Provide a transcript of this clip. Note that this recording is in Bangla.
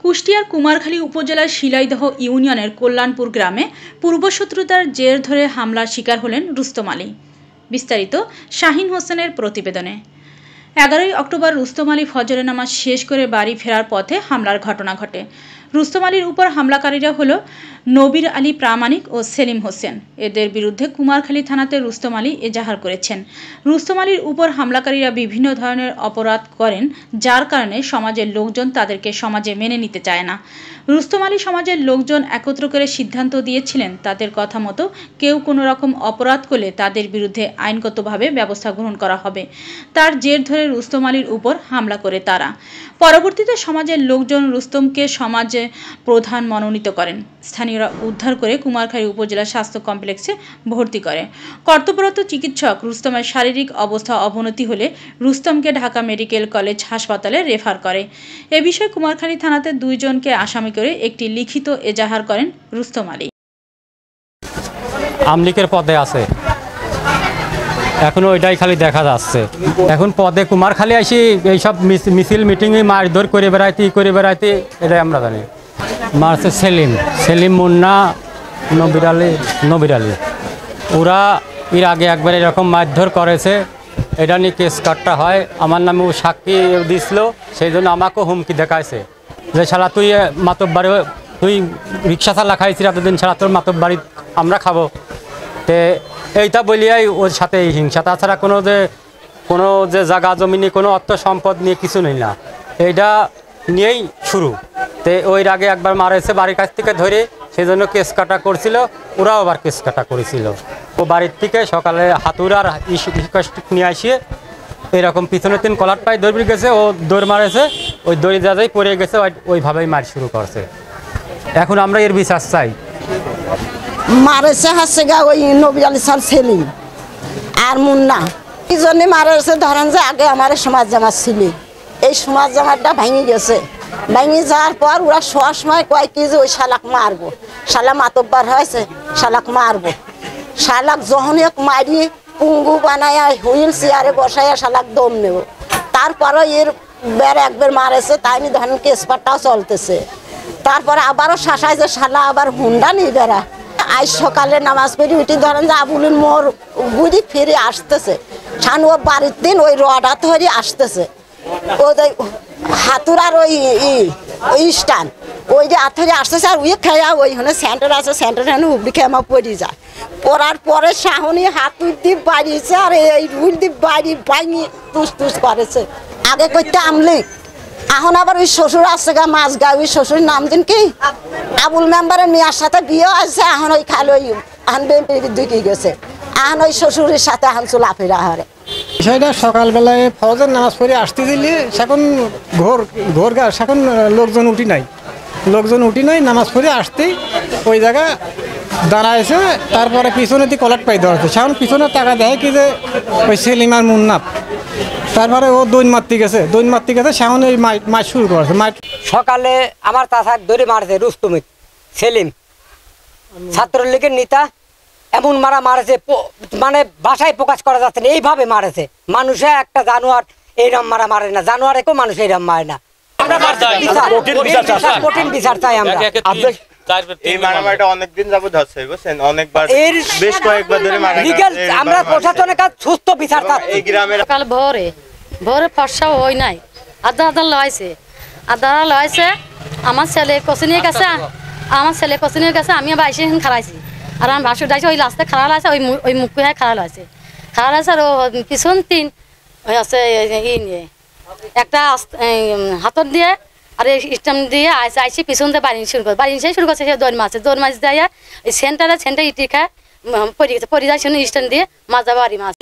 কুষ্টিয়ার কুমারখালী উপজেলার শিলাইদহ ইউনিয়নের কল্যাণপুর গ্রামে পূর্বশত্রুতার জের ধরে হামলার শিকার হলেন রুস্তম আলী। বিস্তারিত শাহিন হোসেনের প্রতিবেদনে। 11 অক্টোবর রুস্তম আলী ফজরের নামাজ শেষ করে বাড়ি ফেরার পথে হামলার ঘটনা ঘটে। রুস্তম আলীর উপর হামলাকারীরা হলো নবীর আলী প্রামাণিক ও সেলিম হোসেন। এদের বিরুদ্ধে কুমারখালী থানাতে রুস্তম আলী এজাহার করেছেন। রুস্তম আলীর উপর হামলাকারীরা বিভিন্ন ধরনের অপরাধ করেন, যার কারণে সমাজের লোকজন তাদেরকে সমাজে মেনে নিতে চায় না। রুস্তম আলী সমাজের লোকজন একত্র করে সিদ্ধান্ত দিয়েছিলেন, তাদের কথা মতো কেউ কোনো রকম অপরাধ করলে তাদের বিরুদ্ধে আইনগতভাবে ব্যবস্থা গ্রহণ করা হবে। তার জের ধরে রুস্তম আলীর উপর হামলা করে তারা। পরবর্তীতে সমাজের লোকজন রুস্তমকে সমাজে প্রধান মনোনীত করেন। স্থানীয়রা উদ্ধার করে কুমারখালী উপজেলা স্বাস্থ্য কমপ্লেক্সে ভর্তি করে। কর্তব্যরত চিকিৎসক রুস্তমের শারীরিক অবস্থা অবনতি হলে রুস্তমকে ঢাকা মেডিকেল কলেজ হাসপাতালে রেফার করে। এ বিষয়ে কুমারখালী থানাতে 2 জনকে আসামি করে একটি লিখিত এজাহার করেন রুস্তম আলী। আমলিকের পদে আছে, এখন ওইটাই খালি দেখা যাচ্ছে। এখন পদে কুমারখালী আসি এইসব মিছিল মিটিংয়ে মারধর করে বেড়াইতে এটাই আমরা জানি। মারছে সেলিম মুন্না নবীর আলী ওরা এর আগে একবার এরকম মারধর করেছে। এটা নিয়ে কেস কাটটা হয়, আমার নামে ও সাক্ষী দিছিল, সেই জন্য আমাকেও হুমকি দেখাইছে যে শালা তুই মাতব্বাড়ি তুই রিক্সা চালা খাইছিস এতদিন, ছাড়া তোর মাতব্বাড়ি আমরা খাবো। তে এইটা বলিয়াই ওর সাথে এই হিংসা, তাছাড়া কোনো যে জায়গা জমিনে কোনো অর্থ সম্পদ নিয়ে কিছু নেই না, এইটা নিয়েই শুরু। তে ওই আগে একবার মারেছে বাড়ির কাছ থেকে ধরে, সেই জন্য কেস কাটা করছিল, ওরাও আবার কেস কাটা করেছিল। ও বাড়ির থেকে সকালে হাতুড়ার নিয়ে আসিয়ে এরকম পিছনে 3 কলার পায়ে দৌড়ে গেছে, ও দৌড় মারেছে, ওই দড়ি যাই পড়ে গেছে, ওইভাবেই মার শুরু করছে। এখন আমরা এর বিচার চাই। মারেছে হাসছে গা ওই নবী আলী সাল সেলিম আর মুন্না, এই জন্যে মারেছে। ধরেন যে আগে আমার সমাজ জামা ছিল, এই সমাজ জামাটা ভেঙে গেছে। ভেঙে যাওয়ার পর ওরা শোয়ার সময় কয় কি যে ওই শালাক মারবো, শালা মাতব্বার হয়েছে, শালাক মারবো। শালাক যখনই মারি পুঙ্গু বানায় হুইল চেয়ারে বসাইয়া শালাক দম নেব। তারপরে এর একবার মারেছে, তাই নিয়ে ধরেন কেসপাটটাও চলতেছে। তারপরে আবারও শাসায় যে শালা আবার হুন্ডা নিয়ে বেড়া। আজ সকালে নামাজ পড়ি উঠি ধরেন যে আবুলের মোর বুঝি ফিরে আসতেছে, ছান ও বাড়ির দিন ওই রডা ধরে আসতেছে। ওই হাতুরার ওই স্টান ওই যে আথরে আসতেছে, আর ওই খেয়া ওইখানে সেন্টার আছে, সেন্টার উবড়ি খেয়ে আমার পড়ে যায়। পড়ার পরে শাহনি হাতুর দিয়ে বাড়িয়েছে, আর এই রুল দিয়ে বাড়ি ভাঙি তুস করেছে। আগে করতে আমলিক, এখন আবার ওই শ্বশুর আসছে গা মাঝগা, ওই শ্বশুরের নাম দিন কি আবুল মেম্বারের মেয়ের সাথে বিয়ে আছে। এখন ওই খালি ওই দুই গেছে, এখন ওই শ্বশুরের সাথে এখন চলাফেরা হারে। বিষয়টা সকালবেলায় ফজর নামাজ পড়ে আসতে দিলে সেখন ঘোর গা, সেখন লোকজন উঠি নাই, নামাজ পড়ে আসতেই ওই জায়গা দাঁড়াইছে। তারপরে পিছনে দিয়ে কলার পাই দেওয়া হচ্ছে, সেখন পিছনে টাকা দেয় কি যে ওই সেলিম আর মুন্নাফ। তারপরে ও দৈন মারতে গেছে, সেখন ওই মাছ শুরু করেছে। সকালে আমার তাসাক ধরে মারছে রুস্তমিত সেলিম, ছাত্রলীগের নেতা। এমন মারেছে মানে ভাষায় প্রকাশ করা যাচ্ছে না, এইভাবে মারেছে। মানুষে একটা জানোয়ার এইরকম মারে না, জানোয়ারেকেও মানুষ এইরকম মারে না। আমরা কঠিন বিচার চাই আমরা। আমরা প্রশাসনের কাছে সুস্থ বিচার চাই। ভোরে ফর্সা হই নাই, আধা লয়েছে আমার ছেলে কোচিনের কাছে, আমি বাইশে খারাইছি। আর আমার ভাসুর যাইছে ওই রাস্তায় খারাপ লাগছে, ওই মুখ খারাপ লাগছে। আর ও পিছন 3 ওই আছে ই নিয়ে একটা হাতর দিয়ে আর স্টাম দিয়ে আইসি পিছন দিয়ে বাড়ি শুরু করছে। সে দৌড় মাছ দেয় ওই সেন্টার ইটি খায় পরি যায় স্টান দিয়ে মাছ যাবো বাড়ি মাছ।